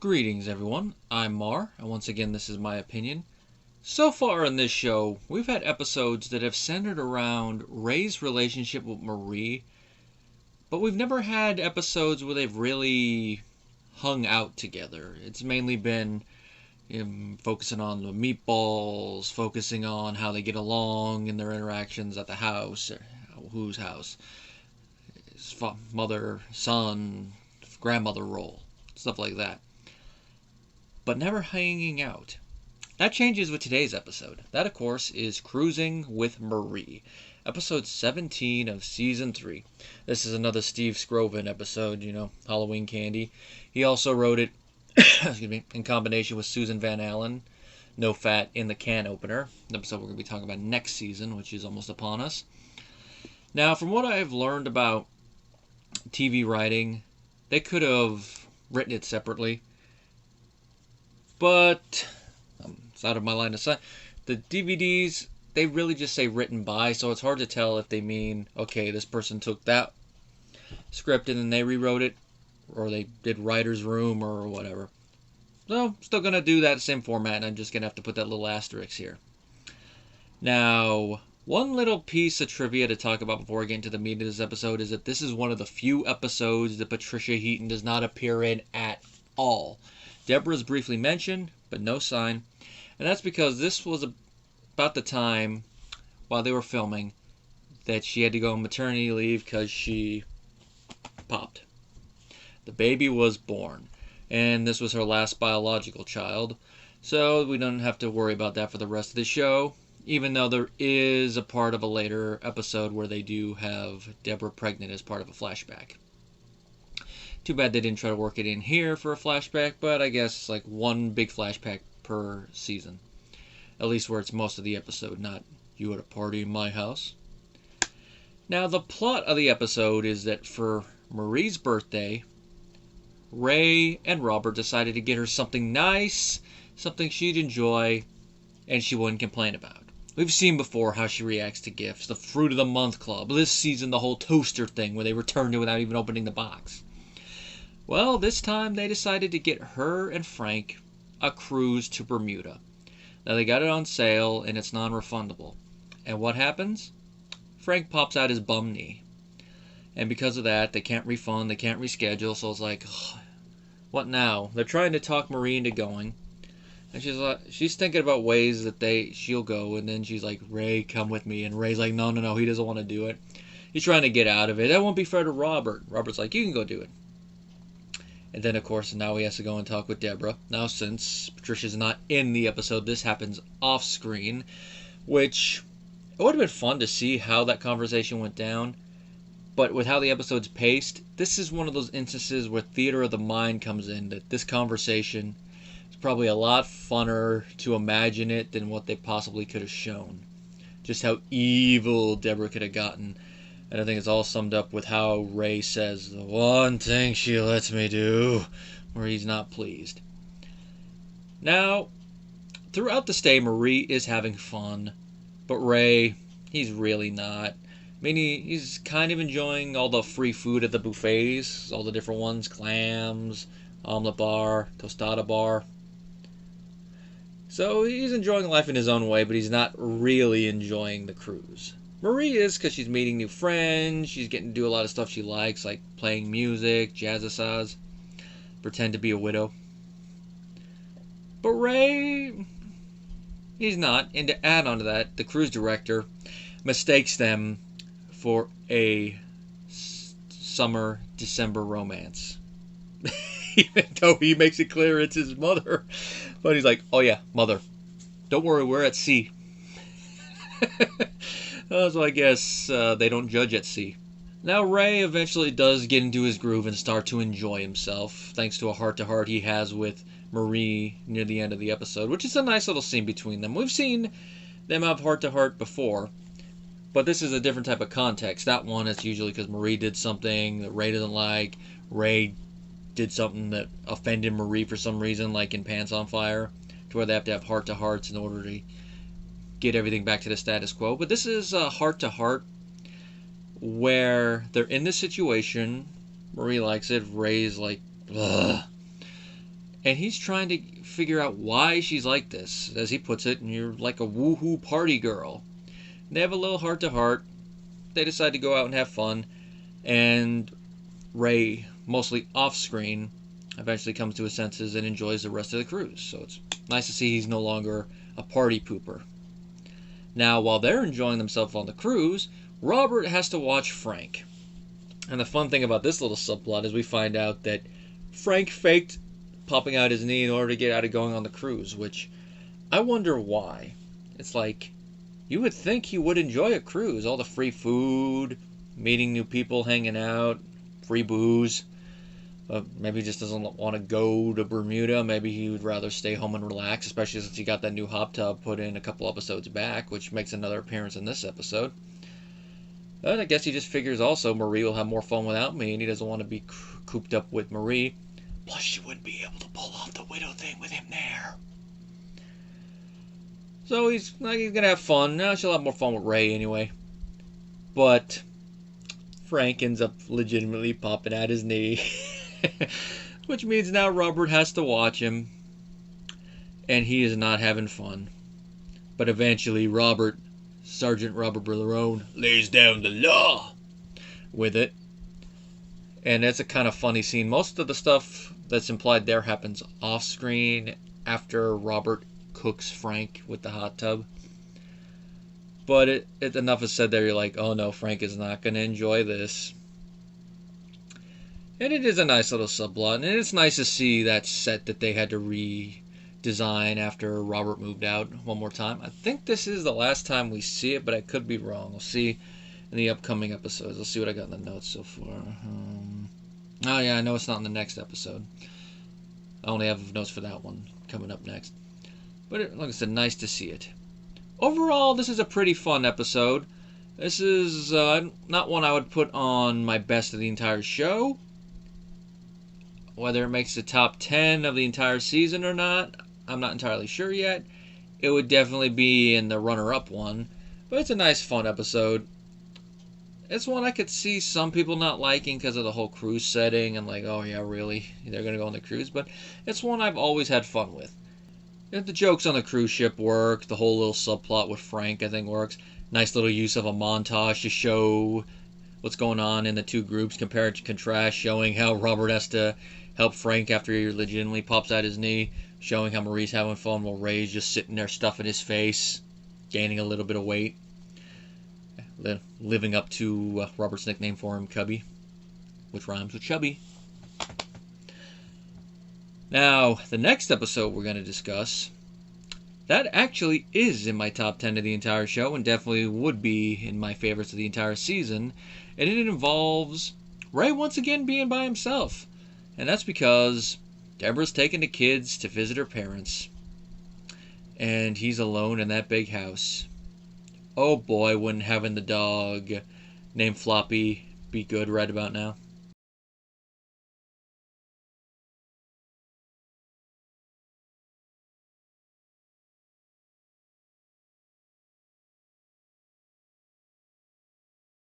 Greetings, everyone. I'm Mar, and once again, this is my opinion. So far in this show, we've had episodes that have centered around Ray's relationship with Marie, but we've never had episodes where they've really hung out together. It's mainly been focusing on the meatballs, focusing on how they get along in their interactions at the house, whose house, his mother, son, grandmother role, stuff like that. But never hanging out. That changes with today's episode. That, of course, is Cruising with Marie, episode 17 of season 3. This is another Steve Scroven episode, Halloween Candy. He also wrote it in combination with Susan Van Allen, No Fat in the Can opener, an episode we're going to be talking about next season, which is almost upon us. Now, from what I've learned about TV writing, they could have written it separately. But it's out of my line of sight. The DVDs, they really just say written by, so it's hard to tell if they mean, okay, this person took that script and then they rewrote it, or they did writer's room or whatever. So, still going to do that same format, and I'm just going to have to put that little asterisk here. Now, one little piece of trivia to talk about before I get into the meat of this episode is that this is one of the few episodes that Patricia Heaton does not appear in at all. Deborah's briefly mentioned, but no sign. And that's because this was about the time, while they were filming, that she had to go on maternity leave because she popped. The baby was born, and this was her last biological child. So we don't have to worry about that for the rest of the show, even though there is a part of a later episode where they do have Deborah pregnant as part of a flashback. Too bad they didn't try to work it in here for a flashback, but I guess like one big flashback per season. At least where it's most of the episode, not you at a party in my house. Now, the plot of the episode is that for Marie's birthday, Ray and Robert decided to get her something nice, something she'd enjoy, and she wouldn't complain about. We've seen before how she reacts to gifts, the Fruit of the Month Club, this season the whole toaster thing where they returned it without even opening the box. Well, this time they decided to get her and Frank a cruise to Bermuda. Now, they got it on sale, and it's non-refundable. And what happens? Frank pops out his bum knee. And because of that, they can't refund, they can't reschedule, so it's like, ugh, what now? They're trying to talk Marie into going. And she's thinking about ways that she'll go, and then she's like, Ray, come with me. And Ray's like, no, he doesn't want to do it. He's trying to get out of it. That won't be fair to Robert. Robert's like, you can go do it. And then, of course, now he has to go and talk with Deborah. Now, since Patricia's not in the episode, this happens off-screen, which it would have been fun to see how that conversation went down. But with how the episode's paced, this is one of those instances where theater of the mind comes in, that this conversation is probably a lot funner to imagine it than what they possibly could have shown. Just how evil Deborah could have gotten. And I think it's all summed up with how Ray says, the one thing she lets me do, where he's not pleased. Now, throughout the stay, Marie is having fun, but Ray, he's really not. I mean, he's kind of enjoying all the free food at the buffets, all the different ones, clams, omelet bar, tostada bar. So he's enjoying life in his own way, but he's not really enjoying the cruise. Marie is, because she's meeting new friends, she's getting to do a lot of stuff she likes, like playing music, jazzercise, pretend to be a widow. But Ray, he's not, and to add on to that, the cruise director mistakes them for a summer, December romance. Even though he makes it clear it's his mother. But he's like, oh yeah, mother. Don't worry, we're at sea. So I guess they don't judge at sea. Now Ray eventually does get into his groove and start to enjoy himself, thanks to a heart-to-heart he has with Marie near the end of the episode, which is a nice little scene between them. We've seen them have heart-to-heart before, but this is a different type of context. That one, it's usually because Marie did something that Ray doesn't like. Ray did something that offended Marie for some reason, like in Pants on Fire, to where they have to have heart-to-hearts in order to get everything back to the status quo. But this is a heart-to-heart where they're in this situation. Marie likes it. Ray's like, ugh. And he's trying to figure out why she's like this. As he puts it, you're like a woohoo party girl. And they have a little heart-to-heart. They decide to go out and have fun. And Ray, mostly off-screen, eventually comes to his senses and enjoys the rest of the cruise. So it's nice to see he's no longer a party pooper. Now, while they're enjoying themselves on the cruise, Robert has to watch Frank. And the fun thing about this little subplot is we find out that Frank faked popping out his knee in order to get out of going on the cruise, which I wonder why. It's like, you would think he would enjoy a cruise, all the free food, meeting new people, hanging out, free booze. Maybe he just doesn't want to go to Bermuda. Maybe he would rather stay home and relax, especially since he got that new hot tub put in a couple episodes back, which makes another appearance in this episode. But I guess he just figures also Marie will have more fun without me, and he doesn't want to be cooped up with Marie. Plus, she wouldn't be able to pull off the widow thing with him there. So he's gonna have fun. Now she'll have more fun with Ray anyway. But Frank ends up legitimately popping at his knee. Which means now Robert has to watch him. And he is not having fun. But eventually Sergeant Robert Berlerone, lays down the law with it. And it's a kind of funny scene. Most of the stuff that's implied there happens off screen after Robert cooks Frank with the hot tub. But enough is said there, you're like, oh no, Frank is not going to enjoy this. And it is a nice little subplot. And it's nice to see that set that they had to redesign after Robert moved out one more time. I think this is the last time we see it, but I could be wrong. We'll see in the upcoming episodes. Let's see what I got in the notes so far. Oh yeah, I know it's not in the next episode. I only have notes for that one coming up next. But like I said, nice to see it. Overall, this is a pretty fun episode. This is not one I would put on my best of the entire show. Whether it makes the top 10 of the entire season or not, I'm not entirely sure yet. It would definitely be in the runner-up one. But it's a nice, fun episode. It's one I could see some people not liking because of the whole cruise setting and like, oh yeah, really? They're going to go on the cruise? But it's one I've always had fun with. And the jokes on the cruise ship work. The whole little subplot with Frank, I think, works. Nice little use of a montage to show what's going on in the two groups, compare and contrast, showing how Robert has to help Frank after he legitimately pops out his knee, showing how Marie's having fun while Ray's just sitting there stuffing his face, gaining a little bit of weight. Living up to Robert's nickname for him, Cubby, which rhymes with chubby. Now, the next episode we're going to discuss, that actually is in my top 10 of the entire show and definitely would be in my favorites of the entire season. And it involves Ray once again being by himself. And that's because Deborah's taking the kids to visit her parents. And he's alone in that big house. Oh boy, wouldn't having the dog named Floppy be good right about now?